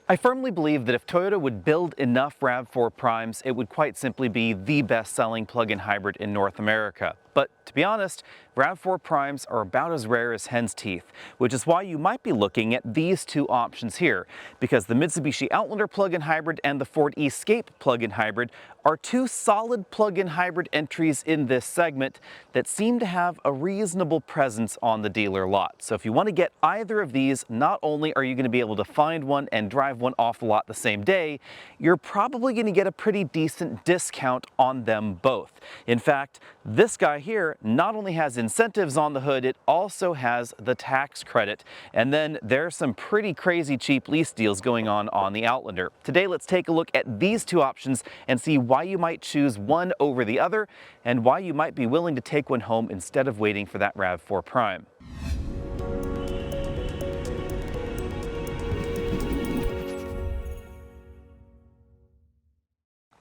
I firmly believe that if Toyota would build enough RAV4 Primes, it would quite simply be the best-selling plug-in hybrid in North America. But to be honest, RAV4 Primes are about as rare as hen's teeth, which is why you might be looking at these two options here, because the Mitsubishi Outlander plug-in hybrid and the Ford Escape plug-in hybrid are two solid plug-in hybrid entries in this segment that seem to have a reasonable presence on the dealer lot. So if you want to get either of these, not only are you going to be able to find one and drive one off the lot the same day, you're probably going to get a pretty decent discount on them both. In fact, this guy here not only has incentives on the hood, it also has the tax credit. And then there's some pretty crazy cheap lease deals going on the Outlander. Today, let's take a look at these two options and see why you might choose one over the other and why you might be willing to take one home instead of waiting for that RAV4 Prime.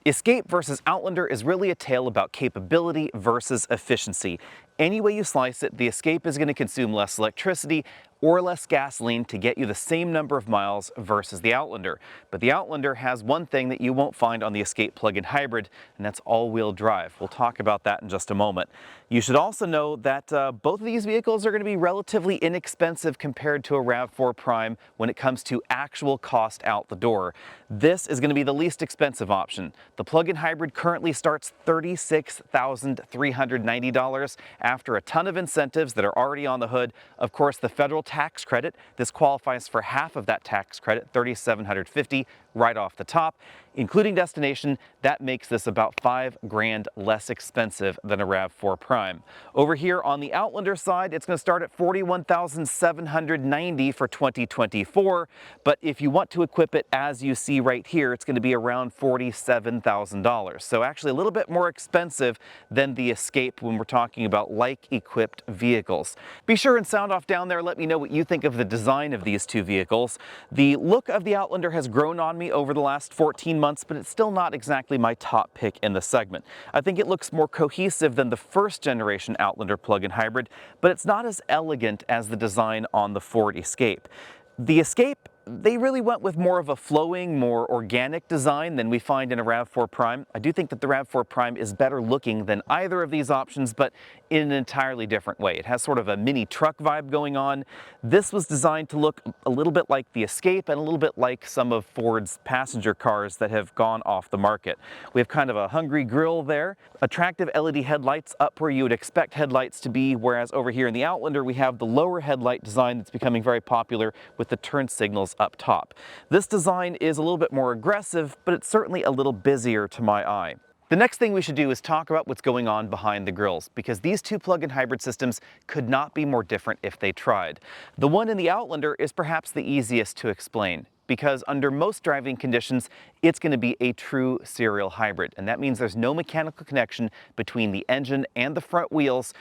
Escape versus Outlander is really a tale about capability versus efficiency. Any way you slice it, the Escape is going to consume less electricity or less gasoline to get you the same number of miles versus the Outlander. But the Outlander has one thing that you won't find on the Escape plug-in hybrid, and that's all-wheel drive. We'll talk about that in just a moment. You should also know that both of these vehicles are going to be relatively inexpensive compared to a RAV4 Prime when it comes to actual cost out the door. This is going to be the least expensive option. The plug-in hybrid currently starts $36,390 after a ton of incentives that are already on the hood. Of course, the federal tax credit, this qualifies for half of that tax credit, $3,750 right off the top. Including destination, that makes this about $5,000 less expensive than a RAV4 Prime. Over here on the Outlander side, it's going to start at $41,790 for 2024, but if you want to equip it as you see right here, it's going to be around $47,000. So actually a little bit more expensive than the Escape when we're talking about like-equipped vehicles. Be sure and sound off down there. Let me know what you think of the design of these two vehicles. The look of the Outlander has grown on me over the last 14 months, but it's still not exactly my top pick in the segment. I think it looks more cohesive than the first generation Outlander plug-in hybrid, but it's not as elegant as the design on the Ford Escape. The Escape, they really went with more of a flowing, more organic design than we find in a RAV4 Prime. I do think that the RAV4 Prime is better looking than either of these options, but in an entirely different way. It has sort of a mini truck vibe going on. This was designed to look a little bit like the Escape and a little bit like some of Ford's passenger cars that have gone off the market. We have kind of a hungry grille there, attractive LED headlights up where you would expect headlights to be, whereas over here in the Outlander we have the lower headlight design that's becoming very popular with the turn signals up top. This design is a little bit more aggressive, but it's certainly a little busier to my eye. The next thing we should do is talk about what's going on behind the grills, because these two plug-in hybrid systems could not be more different if they tried. The one in the Outlander is perhaps the easiest to explain, because under most driving conditions, it's going to be a true serial hybrid, and that means there's no mechanical connection between the engine and the front wheels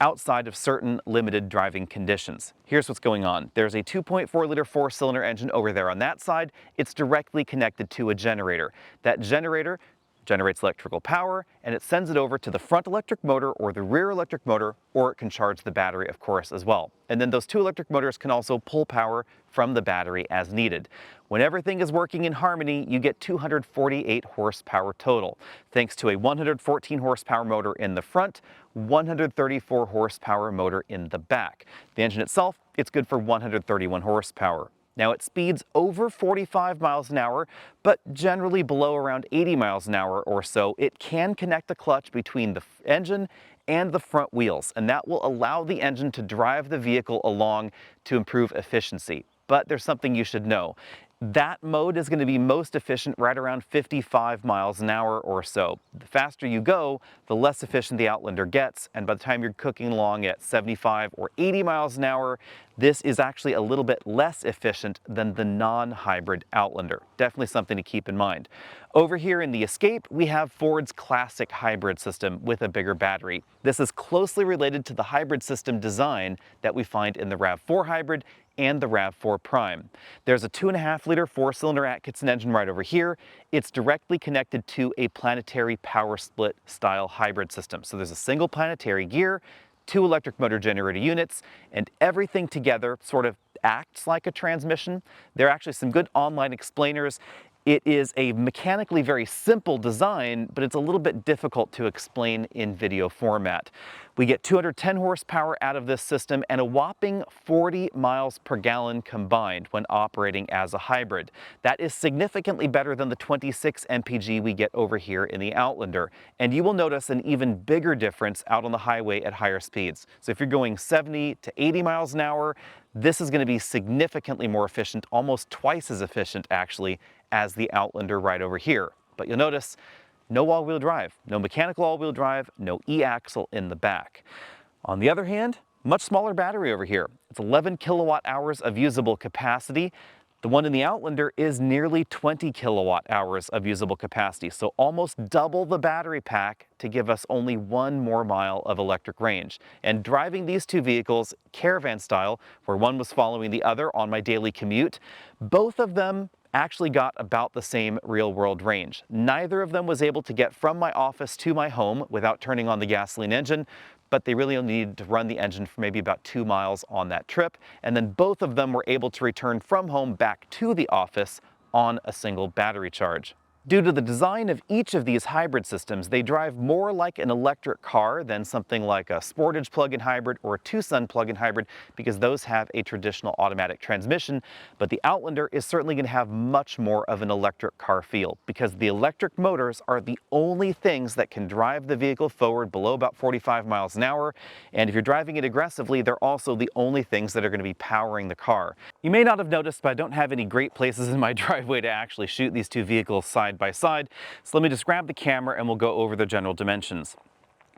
outside of certain limited driving conditions. Here's what's going on. There's a 2.4-liter four-cylinder engine over there on that side. It's directly connected to a generator. That generator generates electrical power, and it sends it over to the front electric motor or the rear electric motor, or it can charge the battery, of course, as well. And then those two electric motors can also pull power from the battery as needed. When everything is working in harmony, you get 248 horsepower total, thanks to a 114 horsepower motor in the front, 134 horsepower motor in the back. The engine itself, it's good for 131 horsepower. Now it speeds over 45 miles an hour, but generally below around 80 miles an hour or so. It can connect the clutch between the engine and the front wheels, and that will allow the engine to drive the vehicle along to improve efficiency. But there's something you should know. That mode is going to be most efficient right around 55 miles an hour or so. The faster you go, the less efficient the Outlander gets, and by the time you're cooking along at 75 or 80 miles an hour, this is actually a little bit less efficient than the non-hybrid Outlander. Definitely something to keep in mind. Over here in the Escape, we have Ford's classic hybrid system with a bigger battery. This is closely related to the hybrid system design that we find in the RAV4 hybrid and the RAV4 Prime. There's a 2.5-liter four-cylinder Atkinson engine right over here. It's directly connected to a planetary power split style hybrid system. So there's a single planetary gear, 2 electric motor generator units, and everything together sort of acts like a transmission. There are actually some good online explainers. It is a mechanically very simple design, but it's a little bit difficult to explain in video format. We get 210 horsepower out of this system and a whopping 40 miles per gallon combined when operating as a hybrid. That is significantly better than the 26 mpg we get over here in the Outlander. And you will notice an even bigger difference out on the highway at higher speeds. So if you're going 70 to 80 miles an hour, this is going to be significantly more efficient, almost twice as efficient actually, as the Outlander right over here. But you'll notice no all-wheel drive, no mechanical all-wheel drive, no e-axle in the back. On the other hand, much smaller battery over here. It's 11 kilowatt hours of usable capacity. The one in the Outlander is nearly 20 kilowatt hours of usable capacity, so almost double the battery pack to give us only 1 more mile of electric range. And driving these two vehicles caravan style, where one was following the other on my daily commute, both of them actually got about the same real-world range. Neither of them was able to get from my office to my home without turning on the gasoline engine, but they really only needed to run the engine for maybe about 2 miles on that trip, and then both of them were able to return from home back to the office on a single battery charge. Due to the design of each of these hybrid systems, they drive more like an electric car than something like a Sportage plug-in hybrid or a Tucson plug-in hybrid, because those have a traditional automatic transmission. But the Outlander is certainly going to have much more of an electric car feel, because the electric motors are the only things that can drive the vehicle forward below about 45 miles an hour. And if you're driving it aggressively, they're also the only things that are going to be powering the car. You may not have noticed, but I don't have any great places in my driveway to actually shoot these two vehicles side by side. So let me just grab the camera and we'll go over the general dimensions.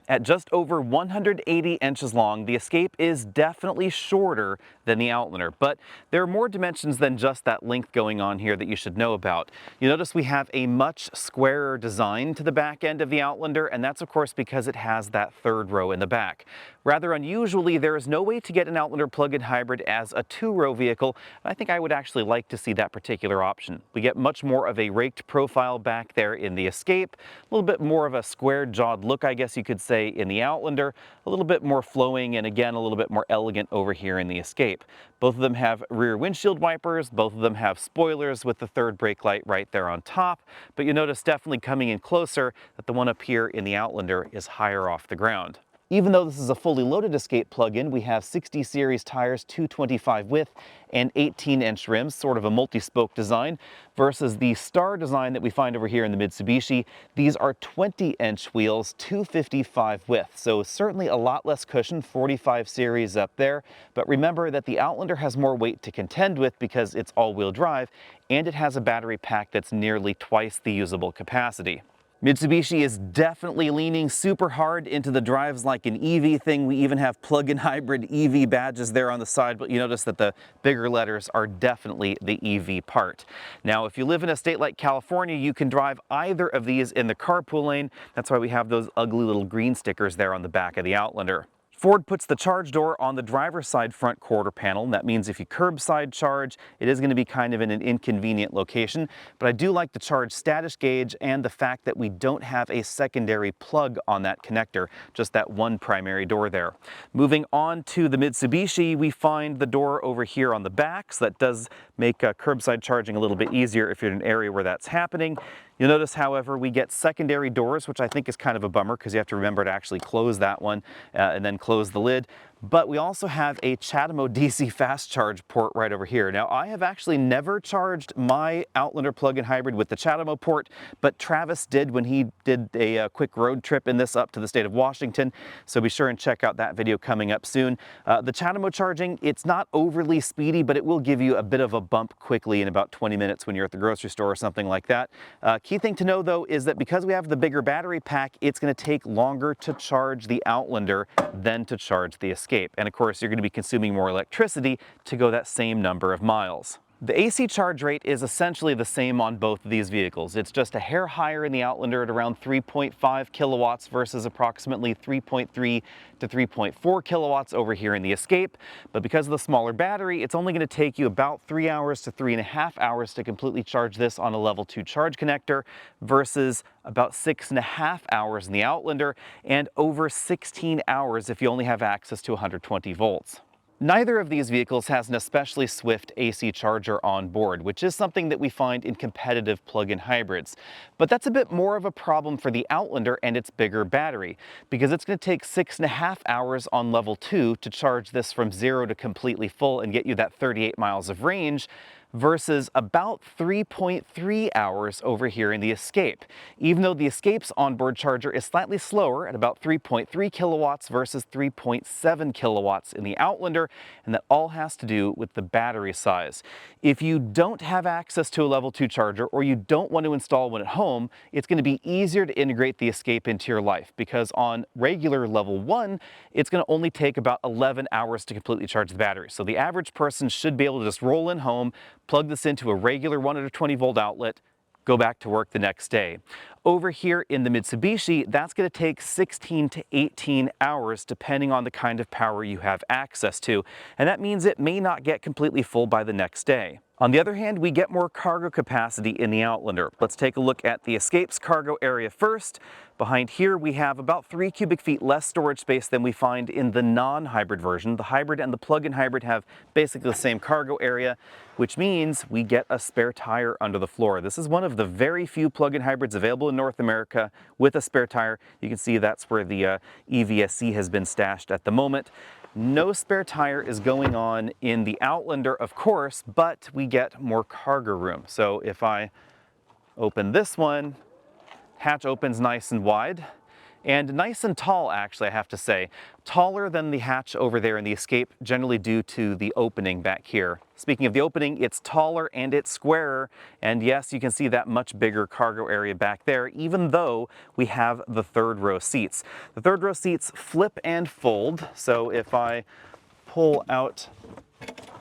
At just over 180 inches long, the Escape is definitely shorter than the Outlander, but there are more dimensions than just that length going on here that you should know about. You notice we have a much squarer design to the back end of the Outlander, and that's of course because it has that third row in the back. Rather unusually, there is no way to get an Outlander plug-in hybrid as a 2-row vehicle. I think I would actually like to see that particular option. We get much more of a raked profile back there in the Escape, a little bit more of a square-jawed look, I guess you could say, in the Outlander, a little bit more flowing, and again, a little bit more elegant over here in the Escape. Both of them have rear windshield wipers, both of them have spoilers with the third brake light right there on top, but you notice definitely coming in closer that the one up here in the Outlander is higher off the ground. Even though this is a fully loaded Escape plug-in, we have 60 series tires, 225 width and 18-inch rims, sort of a multi-spoke design, versus the Star design that we find over here in the Mitsubishi. These are 20-inch wheels, 255 width, so certainly a lot less cushion, 45 series up there. But remember that the Outlander has more weight to contend with because it's all-wheel drive, and it has a battery pack that's nearly twice the usable capacity. Mitsubishi is definitely leaning super hard into the drives like an EV thing. We even have plug-in hybrid EV badges there on the side, but you notice that the bigger letters are definitely the EV part. Now, if you live in a state like California, you can drive either of these in the carpool lane. That's why we have those ugly little green stickers there on the back of the Outlander. Ford puts the charge door on the driver's side front quarter panel, and that means if you curbside charge, it is going to be kind of in an inconvenient location. But I do like the charge status gauge and the fact that we don't have a secondary plug on that connector, just that one primary door there. Moving on to the Mitsubishi, we find the door over here on the back, so that does make curbside charging a little bit easier if you're in an area where that's happening. You'll notice, however, we get secondary doors, which I think is kind of a bummer because you have to remember to actually close that one and then close the lid. But we also have a CHAdeMO DC fast charge port right over here. Now, I have actually never charged my Outlander plug-in hybrid with the CHAdeMO port, but Travis did when he did a quick road trip in this up to the state of Washington. So be sure and check out that video coming up soon. The CHAdeMO charging, it's not overly speedy, but it will give you a bit of a bump quickly in about 20 minutes when you're at the grocery store or something like that. Key thing to know though is that because we have the bigger battery pack, it's going to take longer to charge the Outlander than to charge the Escape. And of course, you're going to be consuming more electricity to go that same number of miles. The AC charge rate is essentially the same on both of these vehicles. It's just a hair higher in the Outlander at around 3.5 kilowatts versus approximately 3.3 to 3.4 kilowatts over here in the Escape. But because of the smaller battery, it's only going to take you about 3 hours to 3.5 hours to completely charge this on a level 2 charge connector versus about 6.5 hours in the Outlander and over 16 hours if you only have access to 120 volts. Neither of these vehicles has an especially swift AC charger on board, which is something that we find in competitive plug-in hybrids. But that's a bit more of a problem for the Outlander and its bigger battery, because it's going to take 6.5 hours on level 2 to charge this from 0 to completely full and get you that 38 miles of range, versus about 3.3 hours over here in the Escape, even though the Escape's onboard charger is slightly slower at about 3.3 kilowatts versus 3.7 kilowatts in the Outlander, and that all has to do with the battery size. If you don't have access to a level 2 charger or you don't want to install one at home, it's going to be easier to integrate the Escape into your life, because on regular level 1, it's going to only take about 11 hours to completely charge the battery. So the average person should be able to just roll in home, plug this into a regular 120 volt outlet, go back to work the next day. Over here in the Mitsubishi, that's going to take 16 to 18 hours depending on the kind of power you have access to, and that means it may not get completely full by the next day. On the other hand, we get more cargo capacity in the Outlander. Let's take a look at the Escape's cargo area first. Behind here, we have about 3 cubic feet less storage space than we find in the non-hybrid version. The hybrid and the plug-in hybrid have basically the same cargo area, which means we get a spare tire under the floor. This is one of the very few plug-in hybrids available in North America with a spare tire. You can see that's where the EVSE has been stashed at the moment. No spare tire is going on in the Outlander, of course, but we get more cargo room. So if I open this one, hatch opens nice and wide, and nice and tall, actually, I have to say. Taller than the hatch over there in the Escape, generally due to the opening back here. Speaking of the opening, it's taller and it's squarer, and yes, you can see that much bigger cargo area back there, even though we have the third row seats. The third row seats flip and fold, so if I pull out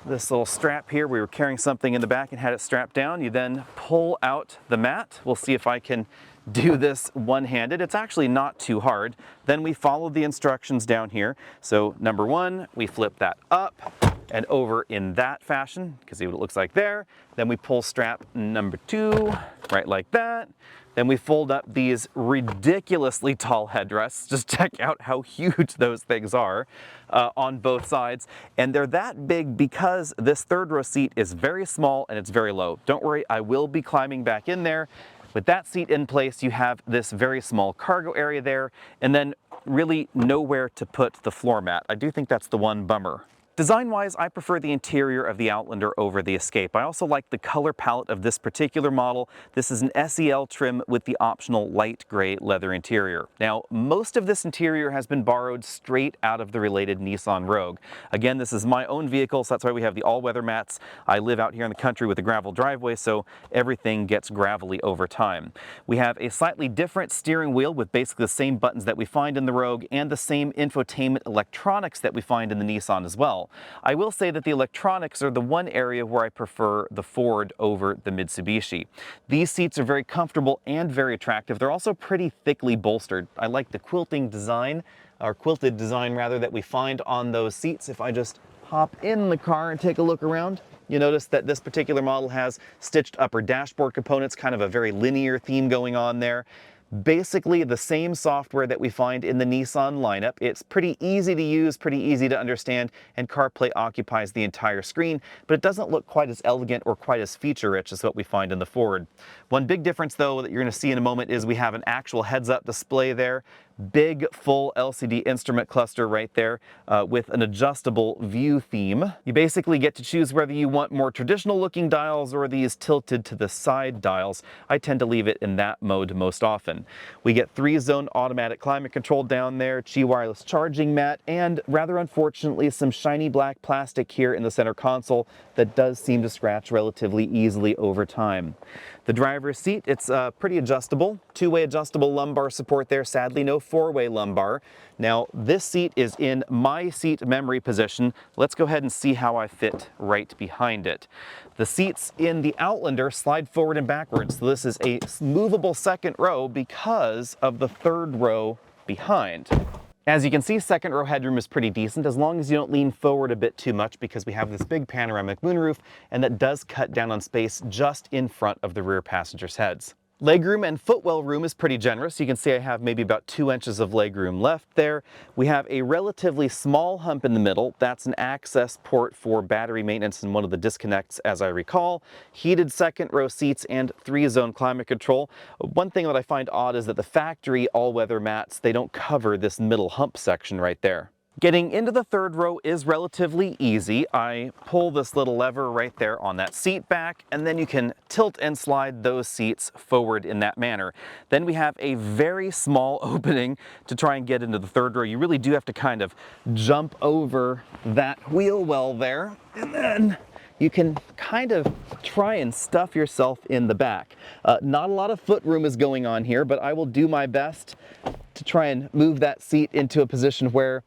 this little strap here, we were carrying something in the back and had it strapped down, you then pull out the mat. We'll see if I can do this one-handed. It's actually not too hard. Then we follow the instructions down here. So number 1, we flip that up and over in that fashion. You can see what it looks like there. Then we pull strap number 2, right like that. Then we fold up these ridiculously tall headrests. Just check out how huge those things are on both sides. And they're that big because this third row seat is very small and it's very low. Don't worry, I will be climbing back in there. With that seat in place, you have this very small cargo area there, and then really nowhere to put the floor mat. I do think that's the one bummer. Design-wise, I prefer the interior of the Outlander over the Escape. I also like the color palette of this particular model. This is an SEL trim with the optional light gray leather interior. Now, most of this interior has been borrowed straight out of the related Nissan Rogue. Again, this is my own vehicle, so that's why we have the all-weather mats. I live out here in the country with a gravel driveway, so everything gets gravelly over time. We have a slightly different steering wheel with basically the same buttons that we find in the Rogue and the same infotainment electronics that we find in the Nissan as well. I will say that the electronics are the one area where I prefer the Ford over the Mitsubishi. These seats are very comfortable and very attractive. They're also pretty thickly bolstered. I like the quilted design rather, that we find on those seats. If I just hop in the car and take a look around, you notice that this particular model has stitched upper dashboard components, kind of a very linear theme going on there. Basically the same software that we find in the Nissan lineup. It's pretty easy to use, pretty easy to understand, and CarPlay occupies the entire screen, but it doesn't look quite as elegant or quite as feature-rich as what we find in the Ford. One big difference, though, that you're going to see in a moment is we have an actual heads-up display there. Big, full LCD instrument cluster right there with an adjustable view theme. You basically get to choose whether you want more traditional looking dials or these tilted to the side dials. I tend to leave it in that mode most often. We get 3-zone automatic climate control down there, Qi wireless charging mat, and rather unfortunately some shiny black plastic here in the center console that does seem to scratch relatively easily over time. The driver's seat, it's pretty adjustable. 2-way adjustable lumbar support there. Sadly, no four-way lumbar. Now, this seat is in my seat memory position. Let's go ahead and see how I fit right behind it. The seats in the Outlander slide forward and backwards, so this is a movable second row because of the third row behind. As you can see, second row headroom is pretty decent as long as you don't lean forward a bit too much, because we have this big panoramic moonroof, and that does cut down on space just in front of the rear passengers' heads. Legroom and footwell room is pretty generous. You can see I have maybe about 2 inches of legroom left there. We have a relatively small hump in the middle. That's an access port for battery maintenance and one of the disconnects, as I recall. Heated second row seats and 3-zone climate control. One thing that I find odd is that the factory all-weather mats, they don't cover this middle hump section right there. Getting into the third row is relatively easy. I pull this little lever right there on that seat back, and then you can tilt and slide those seats forward in that manner. Then we have a very small opening to try and get into the third row. You really do have to kind of jump over that wheel well there, and then you can kind of try and stuff yourself in the back. Not a lot of foot room is going on here, but I will do my best to try and move that seat into a position where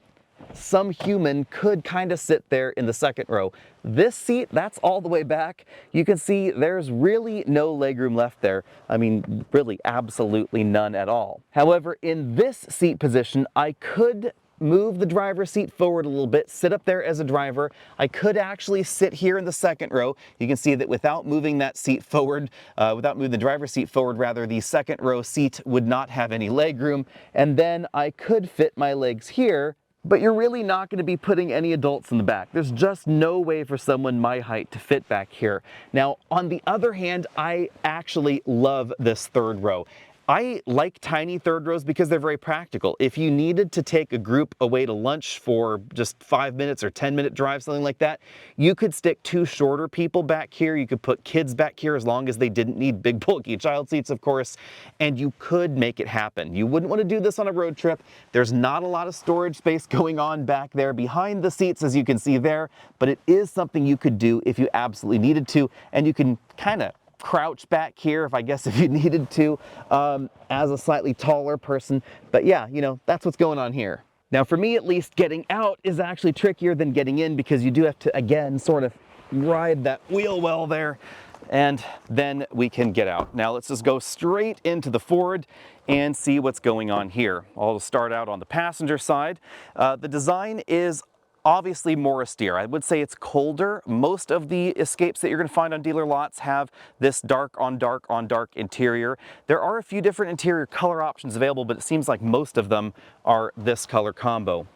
some human could kind of sit there in the second row. This seat, that's all the way back. You can see there's really no legroom left there. I mean, really absolutely none at all. However, in this seat position, I could move the driver's seat forward a little bit, sit up there as a driver. I could actually sit here in the second row. You can see that without moving that seat forward, without moving the driver's seat forward, rather, the second row seat would not have any legroom. And then I could fit my legs here, but you're really not going to be putting any adults in the back. There's just no way for someone my height to fit back here. Now, on the other hand, I actually love this third row. I like tiny third rows because they're very practical. If you needed to take a group away to lunch for just 5 minutes or 10-minute drive, something like that, you could stick 2 shorter people back here. You could put kids back here as long as they didn't need big bulky child seats, of course, and you could make it happen. You wouldn't want to do this on a road trip. There's not a lot of storage space going on back there behind the seats, as you can see there, but it is something you could do if you absolutely needed to, and you can kind of crouch back here if you needed to as a slightly taller person. But yeah, you know, that's what's going on here. Now, for me at least, getting out is actually trickier than getting in, because you do have to, again, sort of ride that wheel well there, and then we can get out. Now let's just go straight into the Ford and see what's going on here. I'll start out on the passenger side. The design is obviously more austere. I would say it's colder. Most of the Escapes that you're going to find on dealer lots have this dark on dark on dark interior. There are a few different interior color options available, but it seems like most of them are this color combo.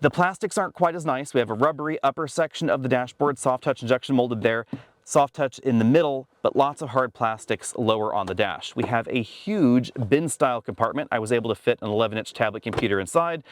The plastics aren't quite as nice. We have a rubbery upper section of the dashboard, soft touch injection molded there, soft touch in the middle, but lots of hard plastics lower on the dash. We have a huge bin style compartment. I was able to fit an 11-inch tablet computer inside,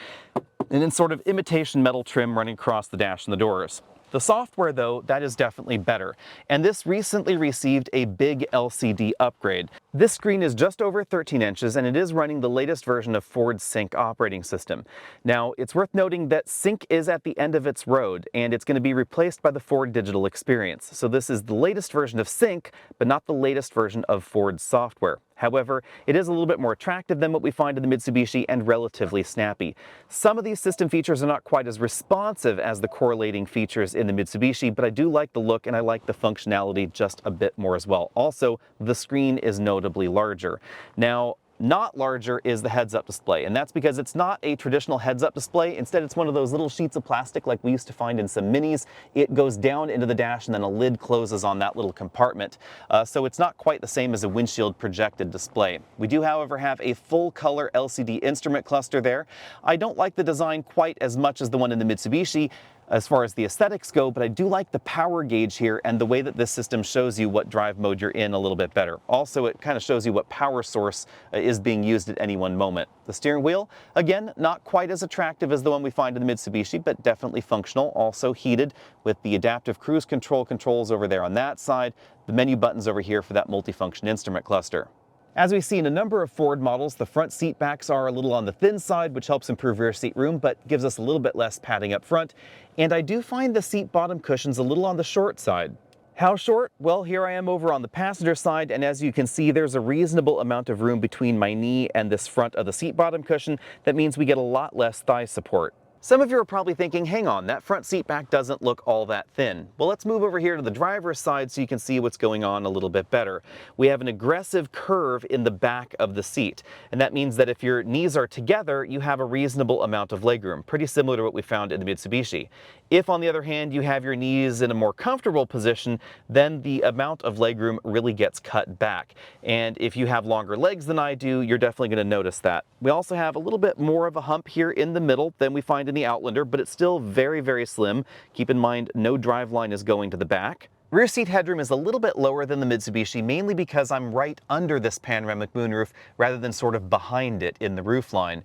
and then sort of imitation metal trim running across the dash and the doors. The software, though, that is definitely better, and this recently received a big LCD upgrade. This screen is just over 13 inches, and it is running the latest version of Ford's Sync operating system. Now, it's worth noting that Sync is at the end of its road, and it's going to be replaced by the Ford Digital Experience. So this is the latest version of Sync, but not the latest version of Ford's software. However, it is a little bit more attractive than what we find in the Mitsubishi and relatively snappy. Some of these system features are not quite as responsive as the correlating features in the Mitsubishi, but I do like the look and I like the functionality just a bit more as well. Also, the screen is notably larger. Now, not larger is the heads-up display, and that's because it's not a traditional heads-up display. Instead, it's one of those little sheets of plastic like we used to find in some Minis. It goes down into the dash and then a lid closes on that little compartment. So it's not quite the same as a windshield projected display. We do, however, have a full-color LCD instrument cluster there. I don't like the design quite as much as the one in the Mitsubishi as far as the aesthetics go, but I do like the power gauge here and the way that this system shows you what drive mode you're in a little bit better. Also, it kind of shows you what power source is being used at any one moment. The steering wheel, again, not quite as attractive as the one we find in the Mitsubishi, but definitely functional, also heated with the adaptive cruise control controls over there on that side, the menu buttons over here for that multifunction instrument cluster. As we see in a number of Ford models, the front seat backs are a little on the thin side, which helps improve rear seat room, but gives us a little bit less padding up front. And I do find the seat bottom cushions a little on the short side. How short? Well, here I am over on the passenger side, and as you can see, there's a reasonable amount of room between my knee and this front of the seat bottom cushion. That means we get a lot less thigh support. Some of you are probably thinking, hang on, that front seat back doesn't look all that thin. Well, let's move over here to the driver's side so you can see what's going on a little bit better. We have an aggressive curve in the back of the seat, and that means that if your knees are together, you have a reasonable amount of legroom, pretty similar to what we found in the Mitsubishi. If, on the other hand, you have your knees in a more comfortable position, then the amount of legroom really gets cut back. And if you have longer legs than I do, you're definitely going to notice that. We also have a little bit more of a hump here in the middle than we find in the Outlander, but it's still very, very slim. Keep in mind, no driveline is going to the back. Rear seat headroom is a little bit lower than the Mitsubishi, mainly because I'm right under this panoramic moonroof rather than sort of behind it in the roofline.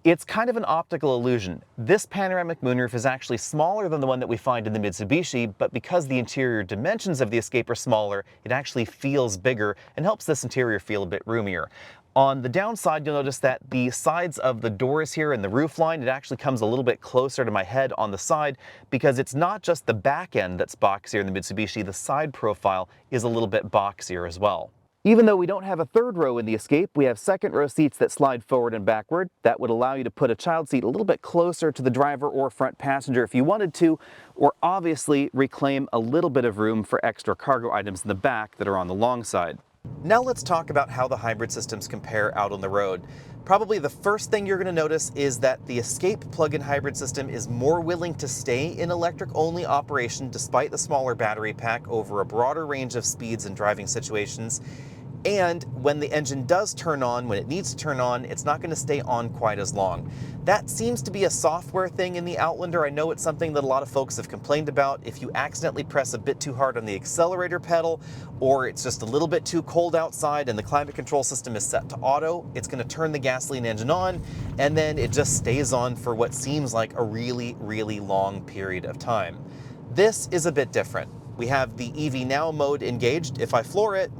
It's kind of an optical illusion. This panoramic moonroof is actually smaller than the one that we find in the Mitsubishi, but because the interior dimensions of the Escape are smaller, it actually feels bigger and helps this interior feel a bit roomier. On the downside, you'll notice that the sides of the doors here and the roofline, it actually comes a little bit closer to my head on the side because it's not just the back end that's boxier in the Mitsubishi, the side profile is a little bit boxier as well. Even though we don't have a third row in the Escape, we have second row seats that slide forward and backward. That would allow you to put a child seat a little bit closer to the driver or front passenger if you wanted to, or obviously reclaim a little bit of room for extra cargo items in the back that are on the long side. Now let's talk about how the hybrid systems compare out on the road. Probably the first thing you're going to notice is that the Escape plug-in hybrid system is more willing to stay in electric-only operation despite the smaller battery pack over a broader range of speeds and driving situations. And when the engine does turn on, when it needs to turn on, it's not going to stay on quite as long. That seems to be a software thing in the Outlander. I know it's something that a lot of folks have complained about. If you accidentally press a bit too hard on the accelerator pedal, or it's just a little bit too cold outside and the climate control system is set to auto, it's going to turn the gasoline engine on, and then it just stays on for what seems like a really, really long period of time. This is a bit different. We have the EV Now mode engaged. If I floor it,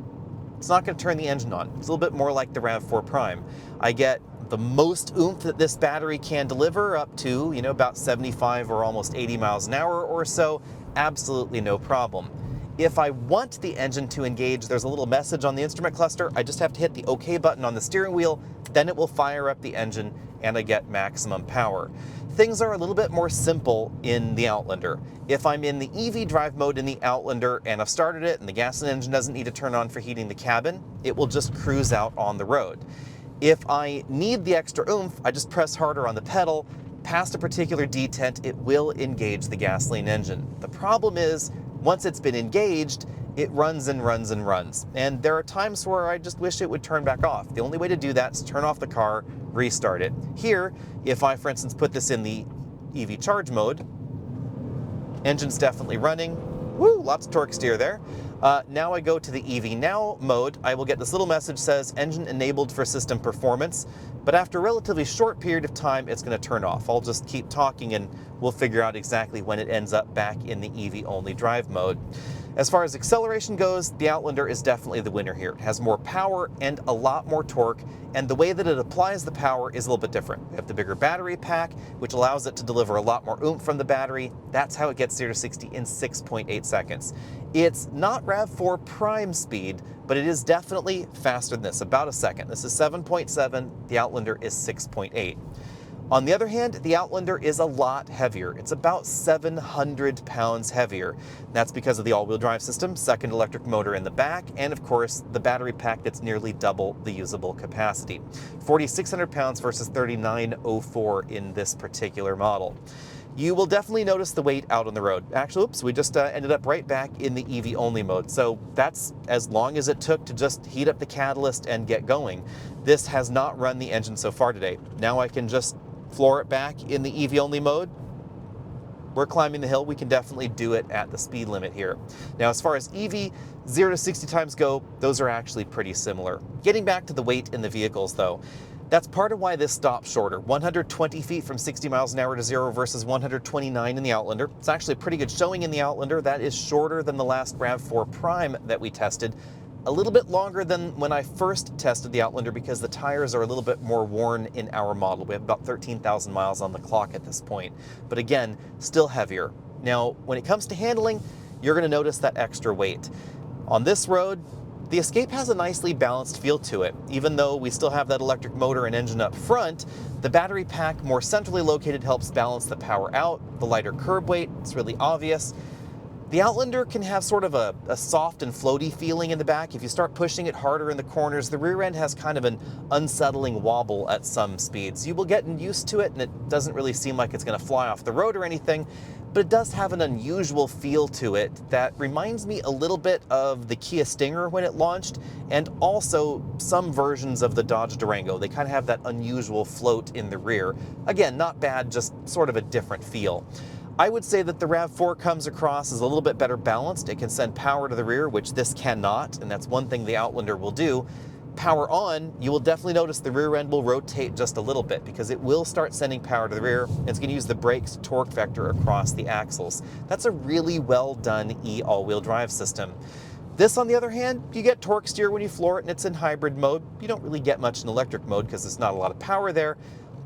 it's not going to turn the engine on. It's a little bit more like the RAV4 Prime. I get the most oomph that this battery can deliver, up to, about 75 or almost 80 miles an hour or so. Absolutely no problem. If I want the engine to engage, there's a little message on the instrument cluster. I just have to hit the OK button on the steering wheel, then it will fire up the engine and I get maximum power. Things are a little bit more simple in the Outlander. If I'm in the EV drive mode in the Outlander and I've started it and the gasoline engine doesn't need to turn on for heating the cabin, it will just cruise out on the road. If I need the extra oomph, I just press harder on the pedal. Past a particular detent, it will engage the gasoline engine. The problem is, once it's been engaged, it runs and runs and runs. And there are times where I just wish it would turn back off. The only way to do that is turn off the car, restart it. Here, if I, for instance, put this in the EV charge mode, engine's definitely running. Woo, lots of torque steer there. Now I go to the EV Now mode, I will get this little message says engine enabled for system performance, but after a relatively short period of time, it's going to turn off. I'll just keep talking and we'll figure out exactly when it ends up back in the EV only drive mode. As far as acceleration goes, the Outlander is definitely the winner here. It has more power and a lot more torque, and the way that it applies the power is a little bit different. We have the bigger battery pack, which allows it to deliver a lot more oomph from the battery. That's how it gets 0 to 60 in 6.8 seconds. It's not RAV4 Prime speed, but it is definitely faster than this, about a second. This is 7.7, the Outlander is 6.8. On the other hand, the Outlander is a lot heavier. It's about 700 pounds heavier. That's because of the all-wheel drive system, second electric motor in the back, and of course, the battery pack that's nearly double the usable capacity. 4,600 pounds versus 3,904 in this particular model. You will definitely notice the weight out on the road. Actually, oops, we just ended up right back in the EV only mode. So that's as long as it took to just heat up the catalyst and get going. This has not run the engine so far today. Now I can just floor it back in the EV only mode. We're climbing the hill. We can definitely do it at the speed limit here. Now, as far as EV 0 to 60 times go, those are actually pretty similar. Getting back to the weight in the vehicles though, that's part of why this stops shorter. 120 feet from 60 miles an hour to 0 versus 129 in the Outlander. It's actually a pretty good showing in the Outlander. That is shorter than the last RAV4 Prime that we tested. A little bit longer than when I first tested the Outlander because the tires are a little bit more worn in our model. We have about 13,000 miles on the clock at this point. But again, still heavier. Now, when it comes to handling, you're going to notice that extra weight. On this road, the Escape has a nicely balanced feel to it. Even though we still have that electric motor and engine up front, the battery pack more centrally located helps balance the power out. The lighter curb weight, it's really obvious. The Outlander can have sort of a soft and floaty feeling in the back. If you start pushing it harder in the corners, the rear end has kind of an unsettling wobble at some speeds. You will get used to it, and it doesn't really seem like it's going to fly off the road or anything, but it does have an unusual feel to it that reminds me a little bit of the Kia Stinger when it launched, and also some versions of the Dodge Durango. They kind of have that unusual float in the rear. Again, not bad, just sort of a different feel. I would say that the RAV4 comes across as a little bit better balanced. It can send power to the rear, which this cannot, and that's one thing the Outlander will do. Power on, you will definitely notice the rear end will rotate just a little bit because it will start sending power to the rear, and it's going to use the brakes torque vector across the axles. That's a really well done all-wheel drive system. This, on the other hand, you get torque steer when you floor it and it's in hybrid mode. You don't really get much in electric mode because there's not a lot of power there,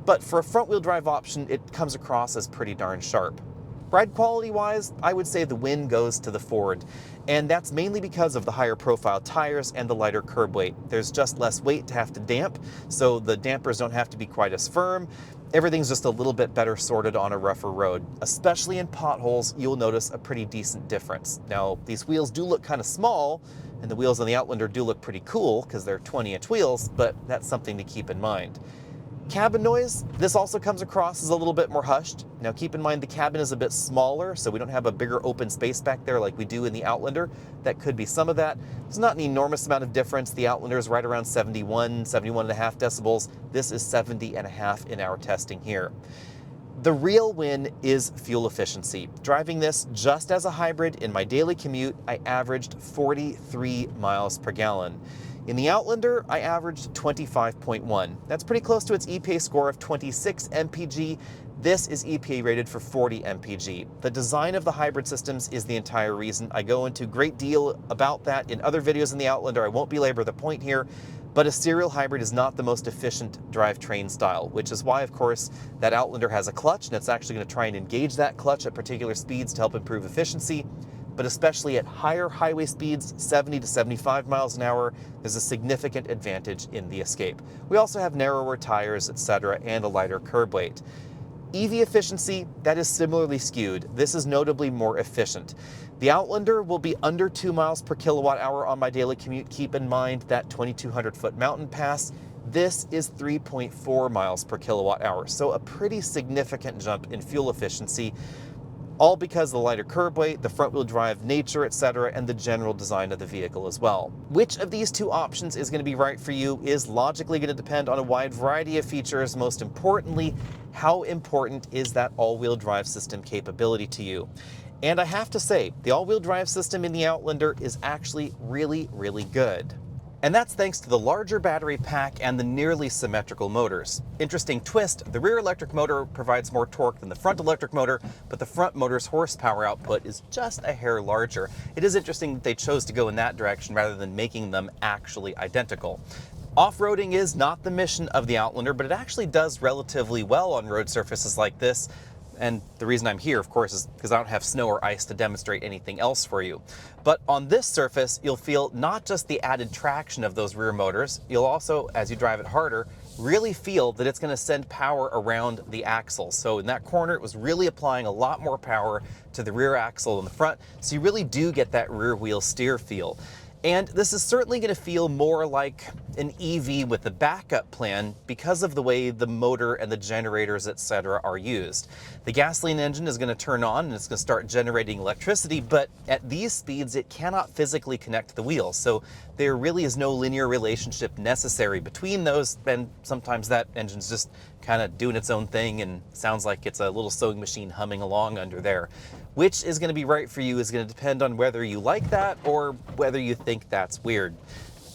but for a front-wheel drive option, it comes across as pretty darn sharp. Ride quality-wise, I would say the win goes to the Ford, and that's mainly because of the higher profile tires and the lighter curb weight. There's just less weight to have to damp, so the dampers don't have to be quite as firm. Everything's just a little bit better sorted on a rougher road. Especially in potholes, you'll notice a pretty decent difference. Now, these wheels do look kind of small, and the wheels on the Outlander do look pretty cool because they're 20-inch wheels, but that's something to keep in mind. Cabin noise, this also comes across as a little bit more hushed. Now keep in mind the cabin is a bit smaller, so we don't have a bigger open space back there like we do in the Outlander. That could be some of that. It's not an enormous amount of difference. The Outlander is right around 71.5 decibels. This is 70.5 in our testing here. The real win is fuel efficiency. Driving this just as a hybrid in my daily commute, I averaged 43 miles per gallon. In the Outlander, I averaged 25.1. That's pretty close to its EPA score of 26 mpg. This is EPA rated for 40 mpg. The design of the hybrid systems is the entire reason. I go into a great deal about that in other videos in the Outlander. I won't belabor the point here, but a serial hybrid is not the most efficient drivetrain style, which is why, of course, that Outlander has a clutch, and it's actually going to try and engage that clutch at particular speeds to help improve efficiency. But especially at higher highway speeds, 70 to 75 miles an hour, there's a significant advantage in the Escape. We also have narrower tires, etc., and a lighter curb weight. EV efficiency, that is similarly skewed. This is notably more efficient. The Outlander will be under 2 miles per kilowatt hour on my daily commute. Keep in mind that 2,200-foot mountain pass. This is 3.4 miles per kilowatt hour, so a pretty significant jump in fuel efficiency, all because of the lighter curb weight, the front-wheel drive nature, etc., and the general design of the vehicle as well. Which of these two options is going to be right for you is logically going to depend on a wide variety of features. Most importantly, how important is that all-wheel drive system capability to you? And I have to say, the all-wheel drive system in the Outlander is actually really, really good. And that's thanks to the larger battery pack and the nearly symmetrical motors. Interesting twist, the rear electric motor provides more torque than the front electric motor, but the front motor's horsepower output is just a hair larger. It is interesting that they chose to go in that direction rather than making them actually identical. Off-roading is not the mission of the Outlander, but it actually does relatively well on road surfaces like this. And the reason I'm here, of course, is because I don't have snow or ice to demonstrate anything else for you. But on this surface, you'll feel not just the added traction of those rear motors, you'll also, as you drive it harder, really feel that it's going to send power around the axle. So in that corner, it was really applying a lot more power to the rear axle in the front, so you really do get that rear wheel steer feel. And this is certainly going to feel more like an EV with a backup plan because of the way the motor and the generators, etc., are used. The gasoline engine is going to turn on and it's going to start generating electricity, but at these speeds it cannot physically connect the wheels. So there really is no linear relationship necessary between those, and sometimes that engine's just kind of doing its own thing and sounds like it's a little sewing machine humming along under there. Which is going to be right for you is going to depend on whether you like that or whether you think that's weird.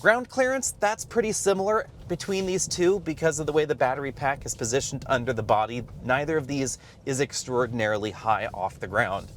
Ground clearance, that's pretty similar between these two because of the way the battery pack is positioned under the body. Neither of these is extraordinarily high off the ground.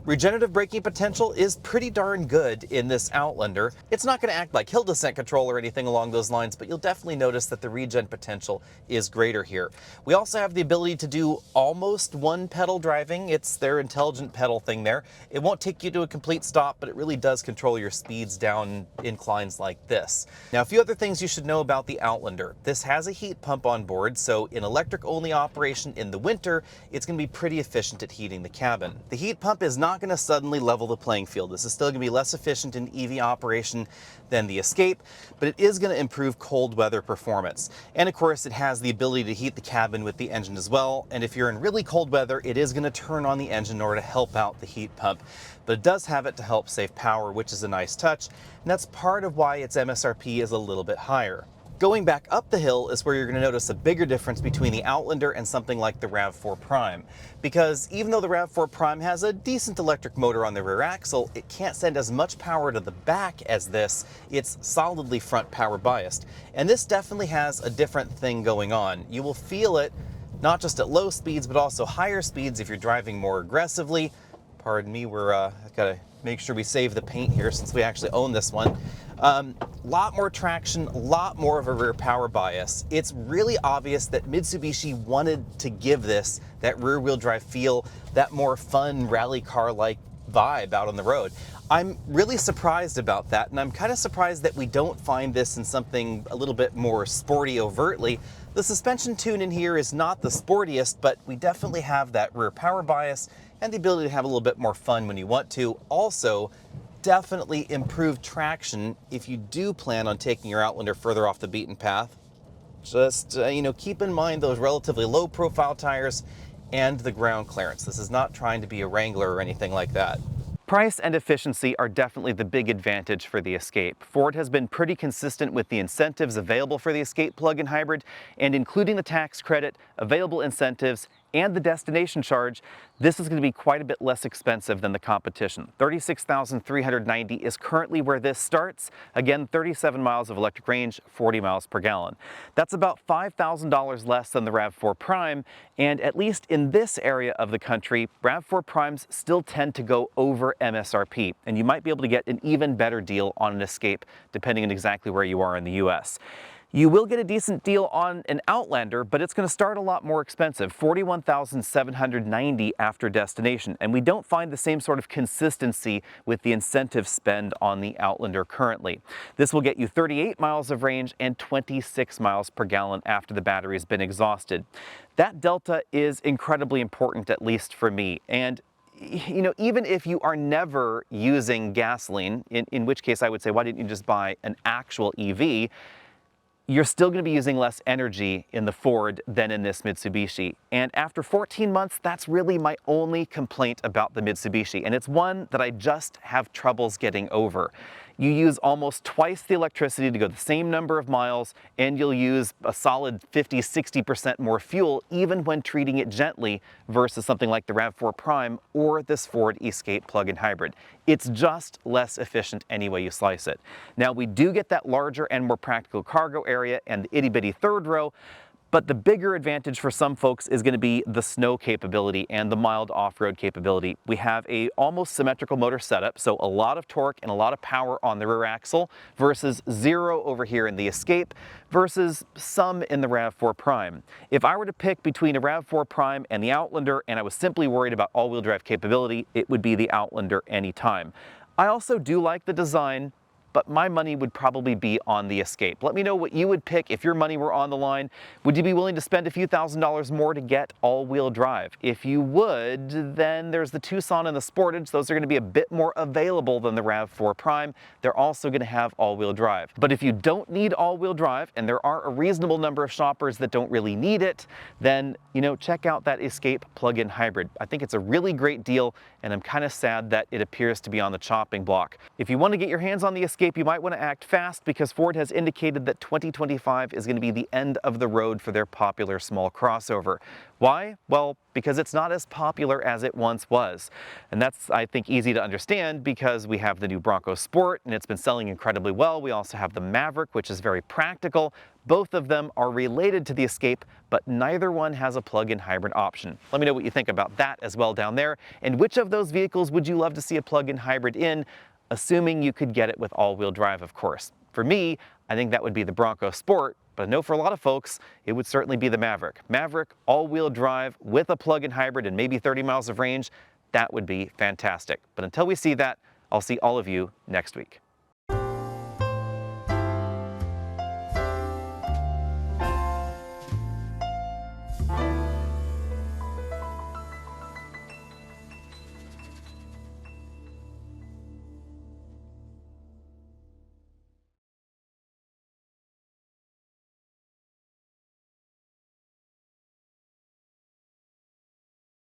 Regenerative braking potential is pretty darn good in this Outlander. It's not going to act like hill descent control or anything along those lines, but you'll definitely notice that the regen potential is greater here. We also have the ability to do almost one pedal driving. It's their intelligent pedal thing there. It won't take you to a complete stop, but it really does control your speeds down inclines like this. Now, a few other things you should know about the Outlander. This has a heat pump on board, so in electric only operation in the winter, it's going to be pretty efficient at heating the cabin. The heat pump is not going to suddenly level the playing field. This is still going to be less efficient in EV operation than the Escape, but it is going to improve cold weather performance. And of course, it has the ability to heat the cabin with the engine as well. And if you're in really cold weather, it is going to turn on the engine in order to help out the heat pump. But it does have it to help save power, which is a nice touch. And that's part of why its MSRP is a little bit higher. Going back up the hill is where you're going to notice a bigger difference between the Outlander and something like the RAV4 Prime. Because even though the RAV4 Prime has a decent electric motor on the rear axle, it can't send as much power to the back as this. It's solidly front power biased. And this definitely has a different thing going on. You will feel it not just at low speeds, but also higher speeds if you're driving more aggressively. Pardon me, I've got to make sure we save the paint here since we actually own this one. Lot more traction, a lot more of a rear power bias. It's really obvious that Mitsubishi wanted to give this that rear wheel drive feel, that more fun rally car-like vibe out on the road. I'm really surprised about that, and I'm kind of surprised that we don't find this in something a little bit more sporty overtly. The suspension tune in here is not the sportiest, but we definitely have that rear power bias and the ability to have a little bit more fun when you want to. Also, definitely improved traction if you do plan on taking your Outlander further off the beaten path. Just, keep in mind those relatively low profile tires and the ground clearance. This is not trying to be a Wrangler or anything like that. Price and efficiency are definitely the big advantage for the Escape. Ford has been pretty consistent with the incentives available for the Escape plug-in hybrid, and including the tax credit, available incentives, and the destination charge, this is going to be quite a bit less expensive than the competition. $36,390 is currently where this starts. Again, 37 miles of electric range, 40 miles per gallon. That's about $5,000 less than the RAV4 Prime, and at least in this area of the country, RAV4 Primes still tend to go over MSRP, and you might be able to get an even better deal on an Escape depending on exactly where you are in the US. You will get a decent deal on an Outlander, but it's going to start a lot more expensive, $41,790 after destination. And we don't find the same sort of consistency with the incentive spend on the Outlander currently. This will get you 38 miles of range and 26 miles per gallon after the battery has been exhausted. That delta is incredibly important, at least for me. And even if you are never using gasoline, in which case I would say, why didn't you just buy an actual EV? You're still going to be using less energy in the Ford than in this Mitsubishi. And after 14 months, that's really my only complaint about the Mitsubishi. And it's one that I just have troubles getting over. You use almost twice the electricity to go the same number of miles, and you'll use a solid 50–60% more fuel even when treating it gently versus something like the RAV4 Prime or this Ford Escape plug-in hybrid. It's just less efficient any way you slice it. Now, we do get that larger and more practical cargo area and the itty-bitty third row, but the bigger advantage for some folks is going to be the snow capability and the mild off-road capability. We have a almost symmetrical motor setup, so a lot of torque and a lot of power on the rear axle versus zero over here in the Escape versus some in the RAV4 Prime. If I were to pick between a RAV4 Prime and the Outlander and I was simply worried about all-wheel drive capability, it would be the Outlander anytime. I also do like the design, but my money would probably be on the Escape. Let me know what you would pick if your money were on the line. Would you be willing to spend a few $1,000s more to get all-wheel drive? If you would, then there's the Tucson and the Sportage. Those are going to be a bit more available than the RAV4 Prime. They're also going to have all-wheel drive. But if you don't need all-wheel drive, and there are a reasonable number of shoppers that don't really need it, then, check out that Escape plug-in hybrid. I think it's a really great deal, and I'm kind of sad that it appears to be on the chopping block. If you want to get your hands on the Escape, Escape, you might want to act fast because Ford has indicated that 2025 is going to be the end of the road for their popular small crossover. Why? Well, because it's not as popular as it once was. And that's, I think, easy to understand because we have the new Bronco Sport and it's been selling incredibly well. We also have the Maverick, which is very practical. Both of them are related to the Escape, but neither one has a plug-in hybrid option. Let me know what you think about that as well down there. And which of those vehicles would you love to see a plug-in hybrid in, assuming you could get it with all-wheel drive, of course. For me, I think that would be the Bronco Sport, but I know for a lot of folks, it would certainly be the Maverick. Maverick, all-wheel drive with a plug-in hybrid and maybe 30 miles of range, that would be fantastic. But until we see that, I'll see all of you next week.